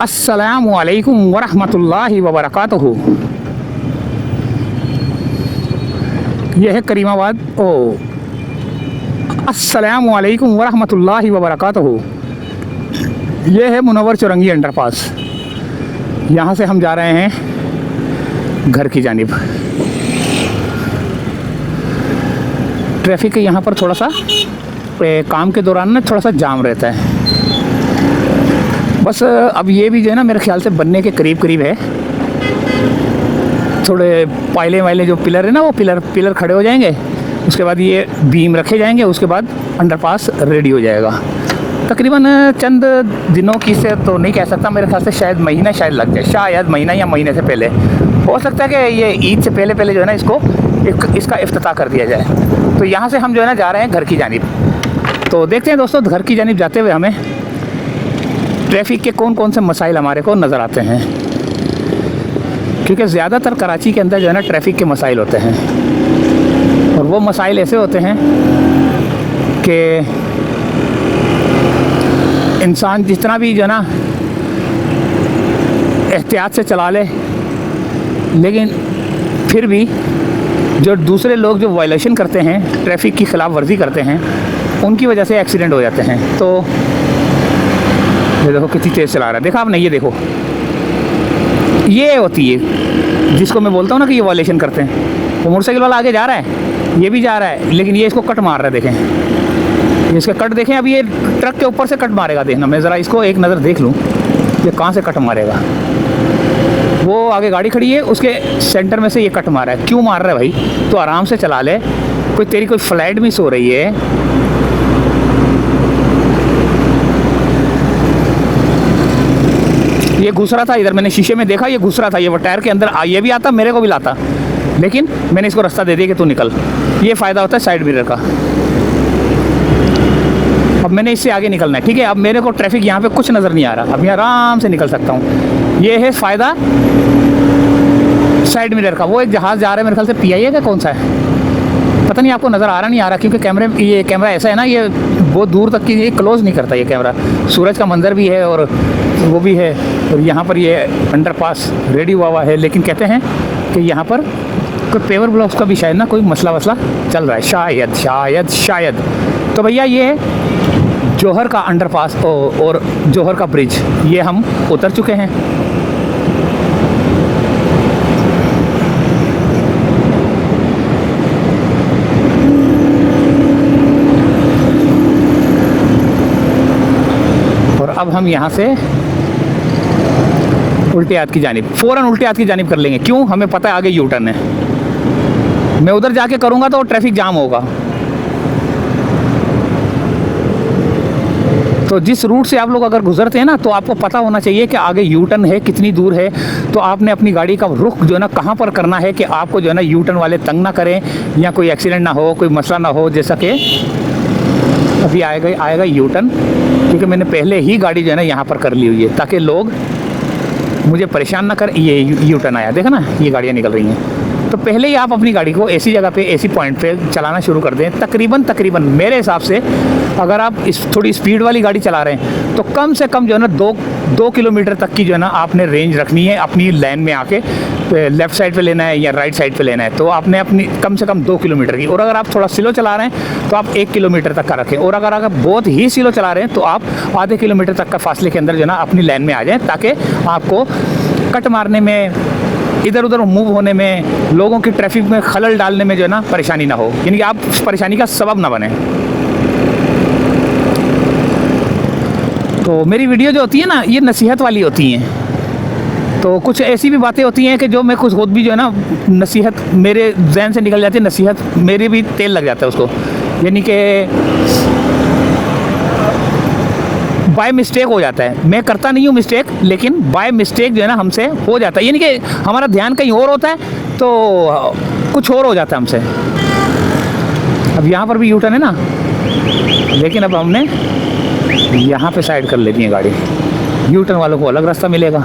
अस्सलामु अलैकुम वरहमतुल्लाहि वबरकातुहू। यह है करीमाबाद। अस्सलामु अलैकुम वरहमतुल्लाहि वबरकातुहू। यह है मुनव्वर चौरंगी अंडरपास। यहाँ से हम जा रहे हैं घर की जानिब। ट्रैफिक यहाँ पर थोड़ा सा काम के दौरान ना थोड़ा सा जाम रहता है। बस अब ये भी जो है ना मेरे ख्याल से बनने के करीब करीब है। थोड़े पायले वायले जो पिलर है ना वो पिलर खड़े हो जाएंगे। उसके बाद ये बीम रखे जाएंगे। उसके बाद अंडरपास रेडी हो जाएगा। तकरीबन चंद दिनों की से तो नहीं कह सकता, मेरे ख्याल से शायद महीना शायद लग जाए, शायद महीना या महीने से पहले हो सकता है कि ये ईद से पहले जो है ना इसका इफ्तिताह कर दिया जाए। तो यहाँ से हम जो है ना जा रहे हैं घर की जानिब। तो देखते हैं दोस्तों, घर की जानिब जाते हुए हमें ट्रैफिक के कौन कौन से मसाइल हमारे को नज़र आते हैं, क्योंकि ज़्यादातर कराची के अंदर जो है ना ट्रैफिक के मसाइल होते हैं। और वो मसाइल ऐसे होते हैं कि इंसान जितना भी जो है ना एहतियात से चला ले, लेकिन फिर भी जो दूसरे लोग जो वायलेशन करते हैं, ट्रैफिक की खिलाफ वर्जी करते हैं, उनकी वजह से एक्सीडेंट हो जाते हैं। तो ये देखो कितनी तेज़ चला रहा है, देखा आपने, ये देखो, ये होती है जिसको मैं बोलता हूँ ना कि ये वायलेशन करते हैं। वो मोटरसाइकिल वाला आगे जा रहा है, ये भी जा रहा है, लेकिन ये इसको कट मार रहा है। देखें, इसका कट देखें। अब ये ट्रक के ऊपर से कट मारेगा। देखना, मैं ज़रा इसको एक नज़र देख लूँ, ये कहाँ से कट मारेगा। वो आगे गाड़ी खड़ी है, उसके सेंटर में से ये कट मारा है। क्यों मार रहा है भाई? तो आराम से चला ले, तेरी कोई फ्लाइट मिस हो रही है। ये घुस रहा था इधर, मैंने शीशे में देखा, ये घुस रहा था, ये वो टायर के अंदर ये भी आता, मेरे को भी लाता, लेकिन मैंने इसको रास्ता दे दिया कि तू निकल। ये फ़ायदा होता है साइड मिरर का। अब मैंने इससे आगे निकलना है, ठीक है। अब मेरे को ट्रैफिक यहाँ पे कुछ नज़र नहीं आ रहा, अब यहाँ आराम से निकल सकता हूँ। ये है फ़ायदा साइड मिरर का। वो एक जहाज़ जा रहा है, मेरे ख्याल से PIA का कौन सा है पता नहीं, आपको नज़र आ रहा नहीं आ रहा, क्योंकि ये कैमरा ऐसा है ना, ये बहुत दूर तक की ये क्लोज़ नहीं करता ये कैमरा। सूरज का मंजर भी है और वो भी है, और यहाँ पर ये अंडरपास रेडी हुआ है। लेकिन कहते हैं कि यहाँ पर कोई पेवर ब्लॉक्स का भी शायद ना कोई मसला चल रहा है, शायद। तो भैया ये है जौहर का अंडरपास और जौहर का ब्रिज, ये हम उतर चुके हैं। और अब हम यहाँ से उल्टे हाथ की जानिब, फ़ौरन उल्टे हाथ की जानिब कर लेंगे। क्यों? हमें पता है आगे यू टर्न है। मैं उधर जाके करूँगा तो ट्रैफिक जाम होगा। तो जिस रूट से आप लोग अगर गुजरते हैं ना, तो आपको पता होना चाहिए कि आगे यू टर्न है, कितनी दूर है। तो आपने अपनी गाड़ी का रुख जो है ना कहाँ पर करना है कि आपको जो है ना यू टर्न वाले तंग ना करें, या कोई एक्सीडेंट ना हो, कोई मसला ना हो। जैसा कि अभी आएगा यू टर्न, क्योंकि मैंने पहले ही गाड़ी जो है ना यहाँ पर कर ली हुई है, ताकि लोग मुझे परेशान ना कर। ये यू टर्न आया, देखा ना, ये गाड़ियाँ निकल रही हैं। तो पहले ही आप अपनी गाड़ी को ऐसी जगह पे, ऐसी पॉइंट पे चलाना शुरू कर दें। तकरीबन मेरे हिसाब से अगर आप थोड़ी स्पीड वाली गाड़ी चला रहे हैं, तो कम से कम जो है ना 2 किलोमीटर तक की जो है ना आपने रेंज रखनी है अपनी लाइन में आके। लेफ़्ट साइड पे लेना है या राइट साइड पे लेना है, तो आपने अपनी कम से कम 2 किलोमीटर की। और अगर आप थोड़ा स्लो चला रहे हैं तो आप 1 किलोमीटर तक का रखें। और अगर बहुत ही स्लो चला रहे हैं तो आप आधे किलोमीटर तक का फासले के अंदर जो है ना अपनी लाइन में आ जाएँ, ताकि आपको कट मारने में, इधर उधर मूव होने में, लोगों की ट्रैफिक में खलल डालने में जो है ना परेशानी ना हो, यानी कि आप परेशानी का सबब ना बने। तो मेरी वीडियो जो होती है ना, ये नसीहत वाली होती हैं। तो कुछ ऐसी भी बातें होती हैं कि जो मैं खुद भी जो है ना नसीहत मेरे जहन से निकल जाती है, नसीहत मेरे भी तेल लग जाता है उसको, यानी कि बाय मिस्टेक हो जाता है। मैं करता नहीं हूँ मिस्टेक, लेकिन बाय मिस्टेक जो है ना हमसे हो जाता है, यानी कि हमारा ध्यान कहीं और होता है तो कुछ और हो जाता है हमसे। अब यहाँ पर भी यू टर्न है ना, लेकिन अब हमने यहाँ पे साइड कर लेनी है गाड़ी। यू टर्न वालों को अलग रास्ता मिलेगा।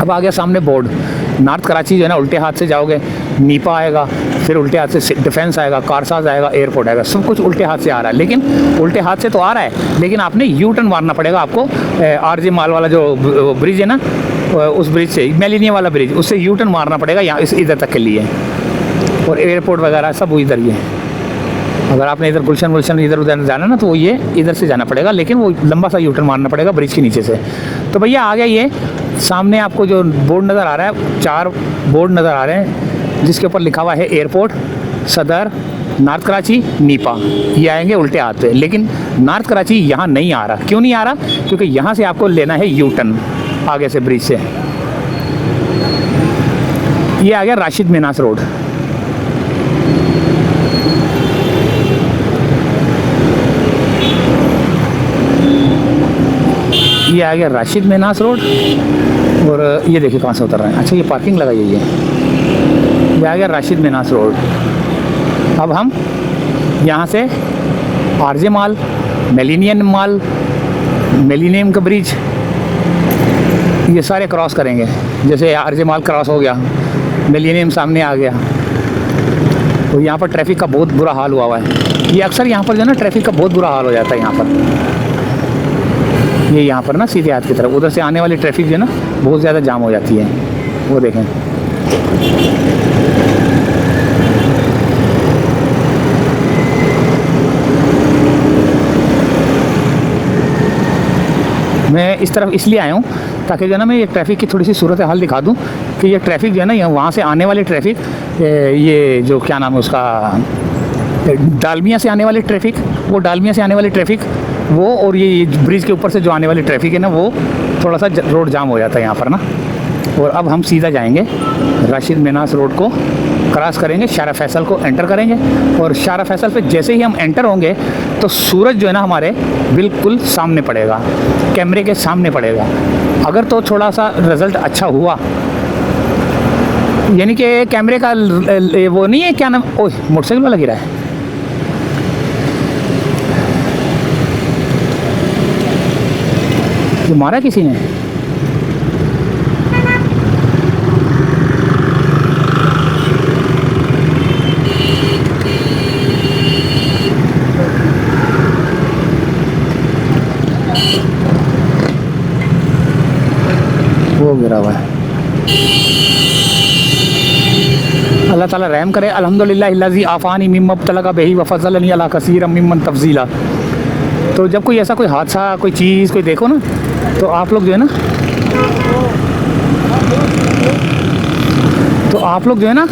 अब आ गया सामने बोर्ड, नॉर्थ कराची जो है ना उल्टे हाथ से जाओगे, नीपा आएगा, फिर उल्टे हाथ से डिफेंस आएगा, कारसाज आएगा, एयरपोर्ट आएगा, सब कुछ उल्टे हाथ से आ रहा है। लेकिन उल्टे हाथ से तो आ रहा है, लेकिन आपने यू टर्न मारना पड़ेगा आपको। आरजे माल वाला जो ब्रिज है ना, उस ब्रिज से, मेलिनिया वाला ब्रिज, उससे यू टर्न मारना पड़ेगा यहाँ इधर तक के लिए। और एयरपोर्ट वगैरह सब इधर ही है। अगर आपने इधर गुलशन इधर उधर जाना ना, तो वो ये इधर से जाना पड़ेगा, लेकिन वो लंबा सा यू टर्न मारना पड़ेगा ब्रिज के नीचे से। तो भैया आ गया ये सामने आपको जो बोर्ड नज़र आ रहा है, 4 बोर्ड नज़र आ रहे हैं जिसके ऊपर लिखा हुआ है एयरपोर्ट, सदर, नॉर्थ कराची, नीपा। ये आएंगे उल्टे हाथ पे, लेकिन नॉर्थ कराची यहाँ नहीं आ रहा। क्यों नहीं आ रहा? क्योंकि यहाँ से आपको लेना है यू टर्न आगे से ब्रिज से। ये आ गया राशिद मिनास रोड। ये आ गया राशिद मिनास रोड। और ये देखिए कहाँ से उतर रहे हैं। अच्छा, ये पार्किंग लगाई है। ये आ गया राशिद मिनास रोड। अब हम यहाँ से आरजे माल, मेलिनियम का ब्रिज, ये सारे क्रॉस करेंगे। जैसे आरजे माल क्रॉस हो गया, मिलेनियम सामने आ गया। तो यहाँ पर ट्रैफिक का बहुत बुरा हाल हुआ है। ये अक्सर यहाँ पर जो है ना ट्रैफिक का बहुत बुरा हाल हो जाता है यहाँ पर। ये यहाँ पर ना सीधे हाथ की तरफ उधर से आने वाली ट्रैफिक जो है ना बहुत ज़्यादा जाम हो जाती है। वो देखें, मैं इस तरफ इसलिए आया हूँ ताकि जो है ना मैं ये ट्रैफिक की थोड़ी सी सूरत हाल दिखा दूँ कि ये ट्रैफिक जो है ना, यहाँ वहाँ से आने वाली ट्रैफिक, ये जो क्या नाम है उसका, डालमिया से आने वाली ट्रैफिक, वो डालमिया से आने वाली ट्रैफिक वो, और ये ब्रिज के ऊपर से जो आने वाली ट्रैफिक है ना, वो थोड़ा सा रोड जाम हो जाता है यहाँ पर ना। और अब हम सीधा जाएंगे राशिद मिनास रोड को क्रॉस करेंगे, शारा फैसल को एंटर करेंगे। और शारा फैसल पे जैसे ही हम एंटर होंगे तो सूरज जो है ना हमारे बिल्कुल सामने पड़ेगा, कैमरे के सामने पड़ेगा। अगर तो थोड़ा सा रिज़ल्ट अच्छा हुआ, यानी कि कैमरे का वो नहीं है, क्या नाम, ओह मोटरसाइकिल वाला गिरा है। ये मारा किसी ने? वो गिरा हुआ है। अल्लाह ताला रहम करे। अल्हम्दुलिल्लाहिल्लज़ी आफ़ानी मिम्मा इब्तलका बिही व फ़ज़्ज़लनी अला कसीरम मिम्मन तफ़ज़ीला। तो जब कोई ऐसा कोई हादसा, कोई चीज़ कोई देखो ना, तो आप लोग जो है ना,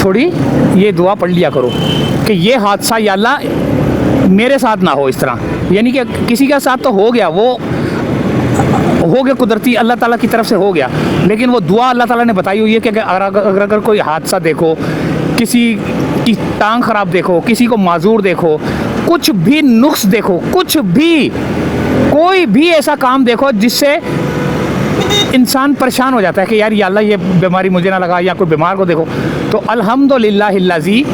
थोड़ी ये दुआ पढ़ लिया करो कि ये हादसा या अल्लाह मेरे साथ ना हो इस तरह। यानी कि किसी के साथ तो हो गया, वो हो गया कुदरती, अल्लाह ताला की तरफ से हो गया, लेकिन वो दुआ अल्लाह ताला ने बताई हुई है कि अगर कोई हादसा देखो, किसी की टांग ख़राब देखो, किसी को माजूर देखो, कुछ भी नुक्स देखो, कुछ भी कोई भी ऐसा काम देखो जिससे इंसान परेशान हो जाता है कि यार या अल्लाह ये बीमारी मुझे ना लगा, या कोई बीमार को देखो, तो अल्हम्दुलिल्लाहिल्लज़ी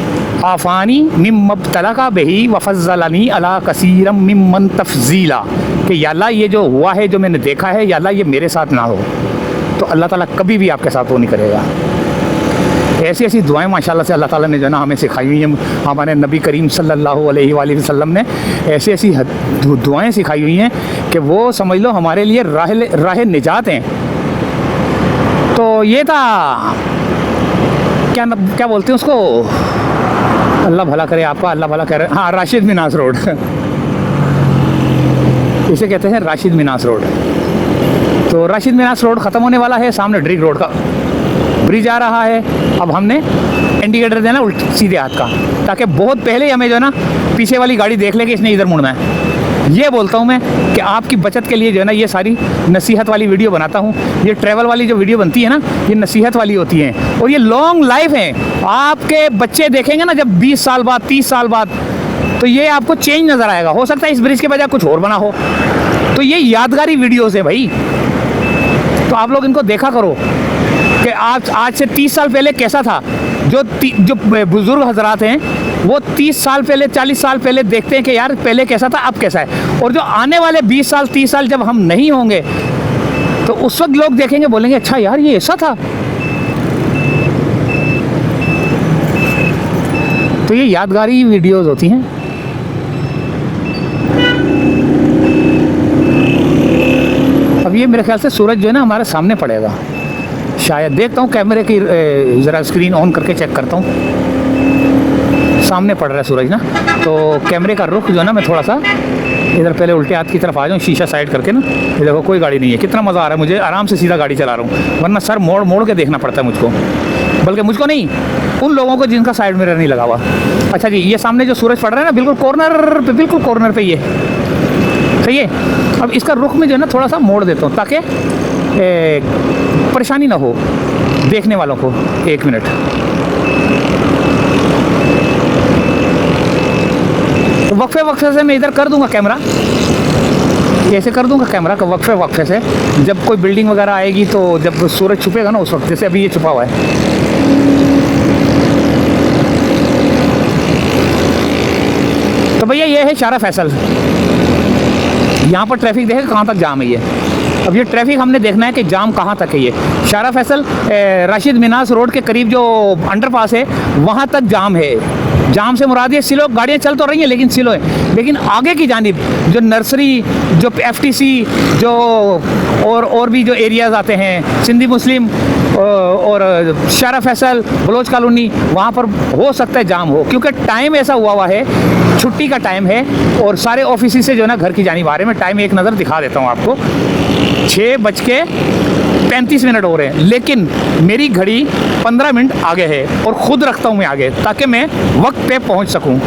आफ़ानी मिम्मा इब्तलका बिही व फ़ज़्ज़लनी अला कसीरम मिम्मन तफ़ज़ीला, कि या अल्लाह ये जो हुआ है, जो मैंने देखा है, या अल्लाह ये मेरे साथ ना हो। तो अल्लाह ताला कभी भी आपके साथ वो नहीं करेगा। ऐसी ऐसी दुआएं माशाल्लाह से अल्लाह ताला ने जो है ना हमें सिखाई हुई हैं। हमारे नबी करीम सल्लल्लाहु अलैहि वसल्लम ने ऐसी ऐसी दुआएं सिखाई हुई हैं कि वो समझ लो हमारे लिए राह निजात हैं। तो ये था, क्या बोलते हैं उसको, अल्लाह भला करे आपका, अल्लाह भला करे, हाँ राशिद मिनास रोड इसे कहते हैं राशिद मिनास रोड। तो राशिद मिनास रोड ख़त्म होने वाला है, सामने ड्रिग रोड का ब्रिज आ रहा है। अब हमने इंडिकेटर देना सीधे हाथ का, ताकि बहुत पहले ही हमें जो है ना पीछे वाली गाड़ी देख ले कि इसने इधर मुड़ना है। ये बोलता हूँ मैं कि आपकी बचत के लिए जो है ना ये सारी नसीहत वाली वीडियो बनाता हूँ। ये ट्रैवल वाली जो वीडियो बनती है ना, ये नसीहत वाली होती है और ये लॉन्ग लाइफ है। आपके बच्चे देखेंगे ना जब 20 साल बाद, 30 साल बाद, तो ये आपको चेंज नज़र आएगा। हो सकता है इस ब्रिज के बजाय कुछ और बना हो। तो ये यादगारी वीडियोज़ है भाई, तो आप लोग इनको देखा करो कि आज से 30 साल पहले कैसा था। जो बुज़ुर्ग हजरात हैं वो 30 साल पहले, 40 साल पहले देखते हैं कि यार पहले कैसा था, अब कैसा है। और जो आने वाले 20 साल, 30 साल जब हम नहीं होंगे, तो उस वक्त लोग देखेंगे, बोलेंगे अच्छा यार ये ऐसा था। तो ये यादगारी वीडियोस होती हैं। अब ये मेरे ख्याल से सूरज जो है ना हमारे सामने पड़ेगा शायद, देखता हूँ कैमरे की ज़रा स्क्रीन ऑन करके चेक करता हूँ। सामने पड़ रहा है सूरज ना, तो कैमरे का रुख जो है ना मैं थोड़ा सा इधर पहले उल्टे हाथ की तरफ आ जाऊँ, शीशा साइड करके ना। ये देखो कोई गाड़ी नहीं है, कितना मज़ा आ रहा है मुझे, आराम से सीधा गाड़ी चला रहा हूँ, वरना सर मोड़ मोड़ के देखना पड़ता है मुझको, बल्कि मुझको नहीं, उन लोगों को जिनका साइड मिरर नहीं लगा हुआ। अच्छा जी, ये सामने जो सूरज पड़ रहा है ना बिल्कुल कॉर्नर पे ये सही है। अब इसका रुख में जो है ना थोड़ा सा मोड़ देता हूँ ताकि परेशानी ना हो देखने वालों को। एक मिनट, तो वक्फे से मैं इधर कर दूंगा कैमरा, ऐसे कर दूंगा कैमरा का वक्फे से। जब कोई बिल्डिंग वगैरह आएगी तो जब सूरज छुपेगा ना उस वक्त, जैसे अभी ये छुपा हुआ है। तो भैया ये है शारा फैसल, यहाँ पर ट्रैफिक देखें कहाँ तक जाम है ये। अब ये ट्रैफिक हमने देखना है कि जाम कहाँ तक है। ये शारा फैसल राशिद मिनास रोड के करीब जो अंडरपास है वहाँ तक जाम है। जाम से मुराद ये स्लो, गाड़ियाँ चल तो रही हैं लेकिन स्लो है, लेकिन आगे की जानिब जो नर्सरी, जो FTC, जो और भी जो एरियाज़ आते हैं, सिंधी मुस्लिम और शारा फैसल, बलोच कॉलोनी, वहाँ पर हो सकता है जाम हो, क्योंकि टाइम ऐसा हुआ है, छुट्टी का टाइम है और सारे ऑफिस से जो है ना घर की जानिब आ रहे हैं। मैं टाइम एक नज़र दिखा देता हूँ आपको, 6:35 हो रहे हैं, लेकिन मेरी घड़ी 15 मिनट आगे है और ख़ुद रखता हूँ मैं आगे ताकि मैं वक्त पे पहुँच सकूँ।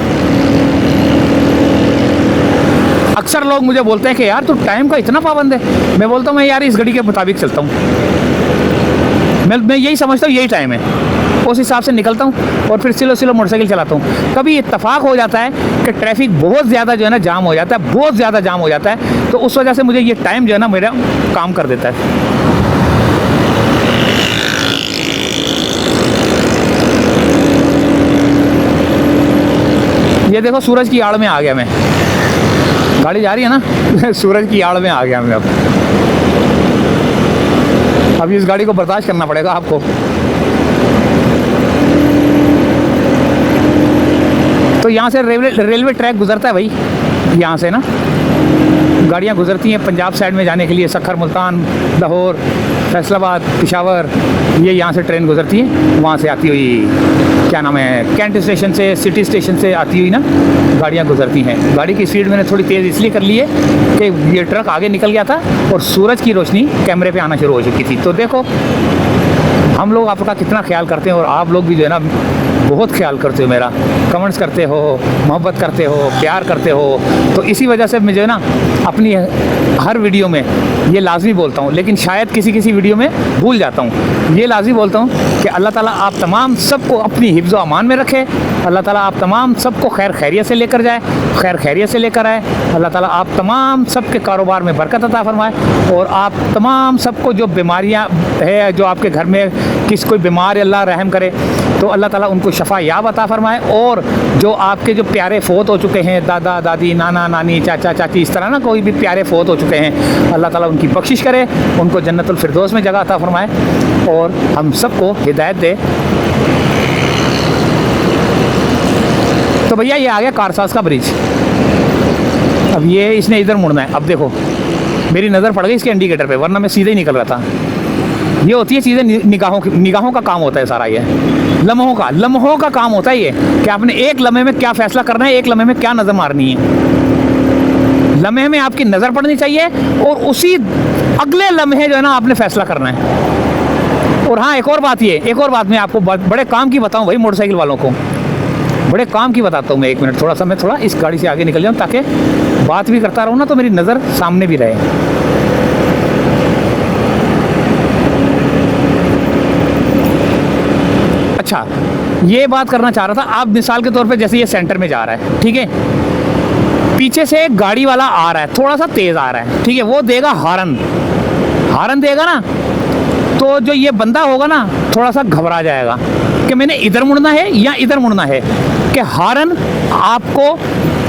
अक्सर लोग मुझे बोलते हैं कि यार तू टाइम का इतना पाबंद है। मैं बोलता हूँ मैं यार इस घड़ी के मुताबिक चलता हूँ, मैं यही समझता हूँ यही टाइम है, उस हिसाब से निकलता हूँ और फिर स्लो मोटरसाइकिल चलाता हूँ। कभी इत्तेफाक हो जाता है कि ट्रैफिक बहुत ज़्यादा जो है ना जाम हो जाता है, बहुत ज़्यादा जाम हो जाता है, तो उस वजह से मुझे ये टाइम जो है ना मेरा काम कर देता है। ये देखो सूरज की आड़ में आ गया मैं, गाड़ी जा रही है ना सूरज की आड़ में आ गया मैं। अब इस गाड़ी को बर्दाश्त करना पड़ेगा आपको। तो यहाँ से रेलवे ट्रैक गुजरता है भाई, यहाँ से ना गाड़ियाँ गुजरती हैं पंजाब साइड में जाने के लिए, सखर, मुल्तान, लाहौर, फैसलाबाद, पेशावर, ये यहाँ से ट्रेन गुजरती है। वहाँ से आती हुई क्या नाम है, कैंट स्टेशन से, सिटी स्टेशन से आती हुई ना गाड़ियाँ गुजरती हैं। गाड़ी की स्पीड मैंने थोड़ी तेज़ इसलिए कर ली है कि ये ट्रक आगे निकल गया था और सूरज की रोशनी कैमरे पे आना शुरू हो चुकी थी। तो देखो हम लोग आपका कितना ख्याल करते हैं और आप लोग भी जो है ना बहुत ख्याल करते हो मेरा, कमेंट्स करते हो, मोहब्बत करते हो, प्यार करते हो। तो इसी वजह से मैं जो है ना अपनी हर वीडियो में ये लाजमी बोलता हूँ, लेकिन शायद किसी वीडियो में भूल जाता हूँ। ये लाजमी बोलता हूँ कि अल्लाह ताला आप तमाम सबको अपनी हिफ्ज़ व अमान में रखे, अल्लाह ताला आप तमाम सबको खैर खैरियत से लेकर जाए, खैर खैरियत से लेकर आए। अल्लाह ताला आप तमाम सबके कारोबार में बरकत अता फरमाए और आप तमाम सबको जो बीमारियाँ है, जो आपके घर में किस कोई बीमार अल्लाह रहम करे तो अल्लाह ताला उनको शफा याब अता फरमाए। और जो आपके जो प्यारे फ़ौत हो चुके हैं, दादा दादी, नाना नानी, चाचा चाची, इस तरह ना कोई भी प्यारे फ़ौत हो चुके हैं, अल्लाह ताला उनकी बख्शिश करे, उनको जन्नतुल फिरदौस में जगह अता फरमाए और हम सबको हिदायत दे। तो भैया ये आ गया कारसाज का ब्रिज। अब ये इसने इधर मुड़ना है। अब देखो मेरी नज़र पड़ गई इसके इंडिकेटर पे, वरना मैं सीधे ही निकल रहा था। ये होती है चीज़ें निगाहों का काम होता है सारा, ये लम्हों का काम होता है ये कि आपने एक लम्हे में क्या फ़ैसला करना है, एक लम्हे में क्या नज़र मारनी है। लम्हे में आपकी नज़र पड़नी चाहिए और उसी अगले लम्हे जो है ना आपने फ़ैसला करना है। और हाँ एक और बात मैं आपको बड़े काम की बताऊँ भाई, मोटरसाइकिल वालों को बड़े काम की बताता हूँ मैं। एक मिनट मैं थोड़ा इस गाड़ी से आगे निकल जाऊँ ताकि बात भी करता रहूँ ना तो मेरी नज़र सामने भी रहे। अच्छा ये बात करना चाह रहा था, आप मिसाल के तौर पे जैसे ये सेंटर में जा रहा है, ठीक है, पीछे से एक गाड़ी वाला आ रहा है, थोड़ा सा तेज़ आ रहा है, ठीक है, वो देगा हारन देगा ना, तो जो ये बंदा होगा ना थोड़ा सा घबरा जाएगा कि मैंने इधर मुड़ना है या इधर मुड़ना है, कि हारन आपको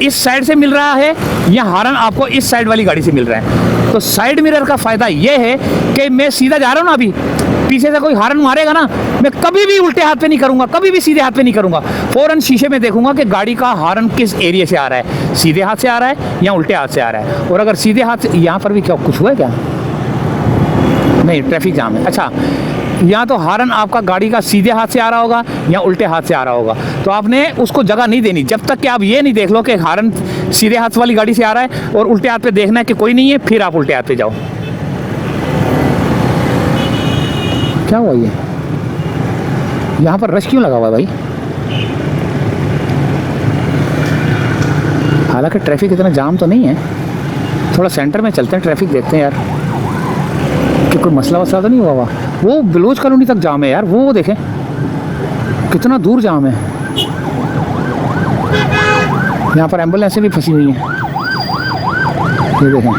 इस साइड से मिल रहा है या हारन आपको इस साइड वाली गाड़ी से मिल रहा है। तो साइड मिरर का फ़ायदा ये है कि मैं सीधा जा रहा हूँ ना अभी, पीछे से कोई हॉर्न मारेगा ना, मैं कभी भी उल्टे हाथ पे नहीं करूंगा, कभी भी सीधे हाथ पे नहीं करूंगा। फौरन शीशे में देखूंगा कि गाड़ी का हॉर्न किस एरिया से आ रहा है, सीधे हाथ से आ रहा है या उल्टे हाथ से आ रहा है। और अगर सीधे हाथ से, यहाँ पर भी क्या कुछ हुआ है क्या? नहीं, ट्रैफिक जाम है। अच्छा, या तो हॉर्न आपका गाड़ी का सीधे हाथ से आ रहा होगा या उल्टे हाथ से आ रहा होगा, तो आपने उसको जगह नहीं देनी जब तक कि आप ये नहीं देख लो कि हॉर्न सीधे हाथ वाली गाड़ी से आ रहा है और उल्टे हाथ पे देखना है कि कोई नहीं है, फिर आप उल्टे हाथ पे जाओ। क्या हुआ ये? यहाँ पर रश क्यों लगा हुआ है भाई? हालांकि ट्रैफिक इतना जाम तो नहीं है, थोड़ा सेंटर में चलते हैं, ट्रैफिक देखते हैं यार कि कोई मसला वसला तो नहीं हुआ हुआ। वो बलोच कॉलोनी तक जाम है यार, वो देखें कितना दूर जाम है। यहाँ पर एम्बुलेंसें भी फंसी हुई हैं, ये देखें।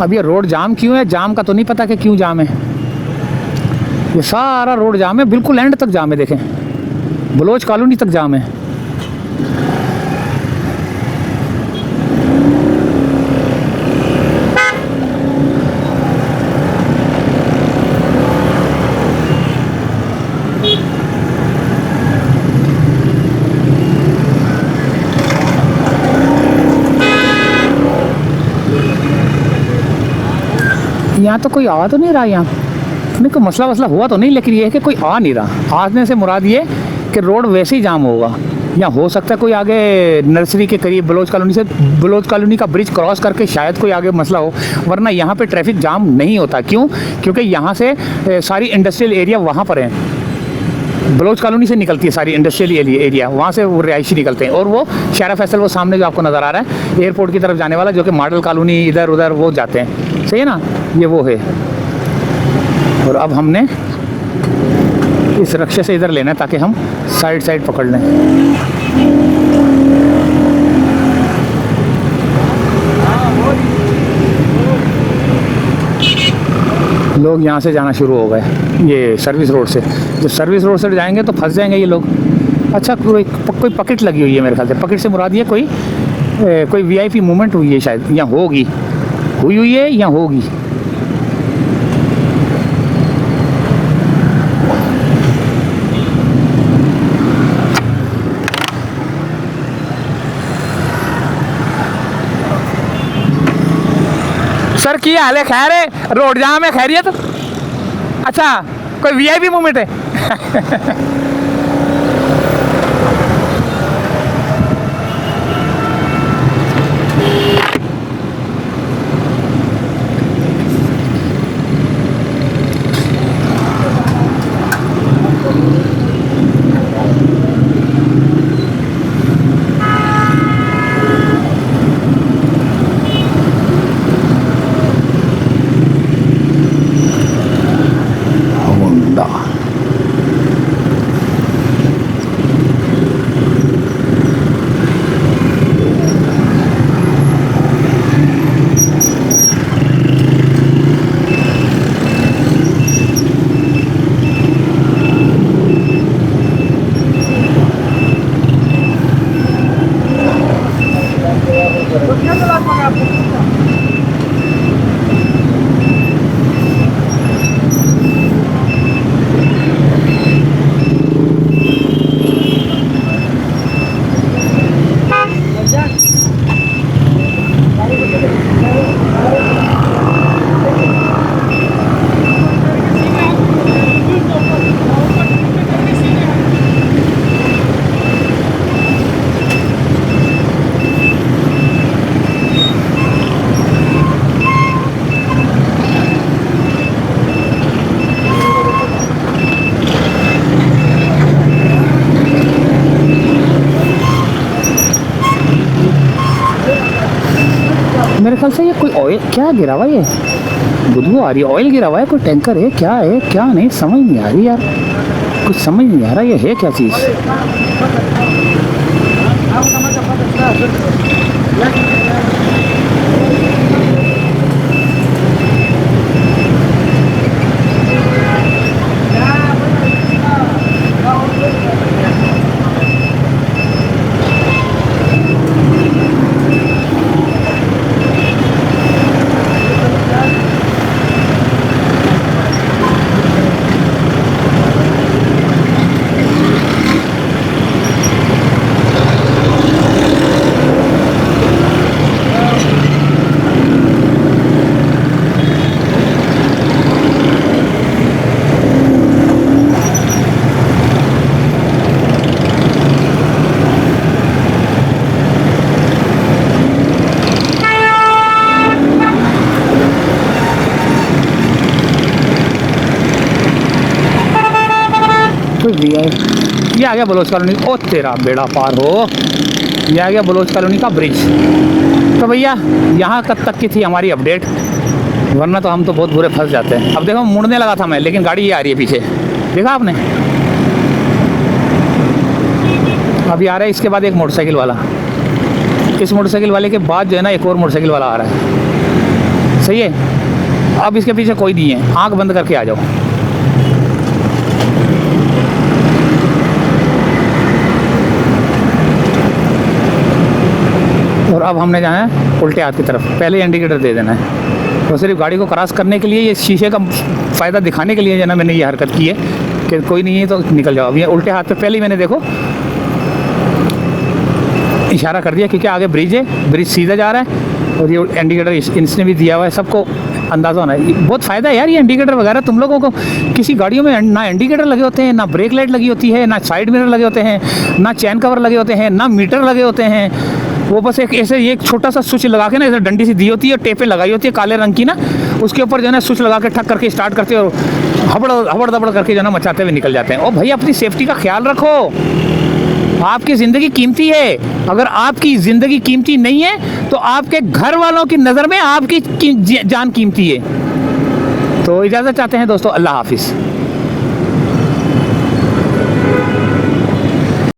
अब ये रोड जाम क्यों है? जाम का तो नहीं पता कि क्यों जाम है। ये सारा रोड जाम है, बिल्कुल एंड तक जाम है, देखें बलोच कॉलोनी तक जाम है। यहाँ तो कोई आ तो नहीं रहा, यहाँ नहीं कोई मसला वसला हुआ तो नहीं, लेकिन ये है कि कोई आ नहीं रहा। आने से मुराद ये कि रोड वैसे ही जाम होगा, या हो सकता है कोई आगे नर्सरी के करीब बलोच कॉलोनी से, बलोच कॉलोनी का ब्रिज क्रॉस करके शायद कोई आगे मसला हो, वरना यहाँ पे ट्रैफिक जाम नहीं होता। क्यों? क्योंकि यहाँ से सारी इंडस्ट्रियल एरिया वहाँ पर हैं, बलोच कॉलोनी से निकलती है सारी इंडस्ट्रियल एरिया, वहाँ से वो रिहायशी निकलते हैं। और वो शारा फैसल वो सामने जो आपको नज़र आ रहा है एयरपोर्ट की तरफ जाने वाला, जो कि मॉडल कॉलोनी इधर उधर वो जाते हैं, सही है ना, ये वो है। और अब हमने इस रक्शे से इधर लेना है ताकि हम साइड पकड़ लें। लोग यहाँ से जाना शुरू हो गए, ये सर्विस रोड से। जब सर्विस रोड से जाएंगे तो फंस जाएंगे ये लोग। अच्छा, कोई पकेट लगी हुई है मेरे ख्याल से। पकेट से मुराद ये कोई वीआईपी मूवमेंट हुई है शायद, या होगी, हुई है या होगी। सर की हाल है? खैर है? रोड जाम है, खैरियत? अच्छा, कोई वीआईपी मूवमेंट है? मेरे ख्याल से ये कोई ऑयल क्या गिरा हुआ, ये बुदबू आ रही है, ऑयल गिरा हुआ है, कोई टैंकर है, क्या है क्या नहीं समझ नहीं आ रही यार, कुछ समझ नहीं आ रहा ये है क्या चीज़। कुछ दिया है। ये आ गया बलोच कॉलोनी। ओ तेरा बेड़ा पार हो, ये आ गया बलोच कॉलोनी का ब्रिज। तो भैया यहाँ तक की थी हमारी अपडेट, वरना तो हम तो बहुत बुरे फंस जाते हैं। अब देखो मुड़ने लगा था मैं, लेकिन गाड़ी ये आ रही है पीछे, देखा आपने? अभी आ रहा है इसके बाद एक मोटरसाइकिल वाला, इस मोटरसाइकिल वाले के बाद जो है ना एक और मोटरसाइकिल वाला आ रहा है। सही है, अब इसके पीछे कोई नहीं है, आंख बंद करके आ जाओ। और अब हमने जाना है उल्टे हाथ की तरफ, पहले इंडिकेटर दे देना है। तो सिर्फ गाड़ी को क्रॉस करने के लिए, ये शीशे का फ़ायदा दिखाने के लिए जो ना मैंने ये हरकत की है कि कोई नहीं है तो निकल जाओ। अब ये उल्टे हाथ पे पहले ही मैंने देखो इशारा कर दिया, क्योंकि आगे ब्रिज है, ब्रिज सीधा जा रहा है और ये इंडिकेटर इसने भी दिया हुआ है, सबको अंदाज़ा होना है। बहुत फ़ायदा है यार ये इंडिकेटर वगैरह। तुम लोगों को किसी गाड़ियों में ना इंडिकेटर लगे होते हैं, ना ब्रेक लाइट लगी होती है, ना साइड मिरर लगे होते हैं, ना चैन कवर लगे होते हैं, ना मीटर लगे होते हैं। वो बस एक ऐसे एक छोटा सा स्विच लगा के ना, ऐसे डंडी सी दी होती है, टेपें लगाई होती है काले रंग की ना, उसके ऊपर जो है ना स्विच लगा के ठक करके स्टार्ट करते हो, हबड़ दबड़ करके जो है ना मचाते हुए निकल जाते हैं। ओ भाई अपनी सेफ्टी का ख्याल रखो, आपकी ज़िंदगी कीमती है। अगर आपकी ज़िंदगी कीमती नहीं है तो आपके घर वालों की नज़र में आपकी जान कीमती है। तो इजाज़त चाहते हैं दोस्तों, अल्लाह हाफिज़।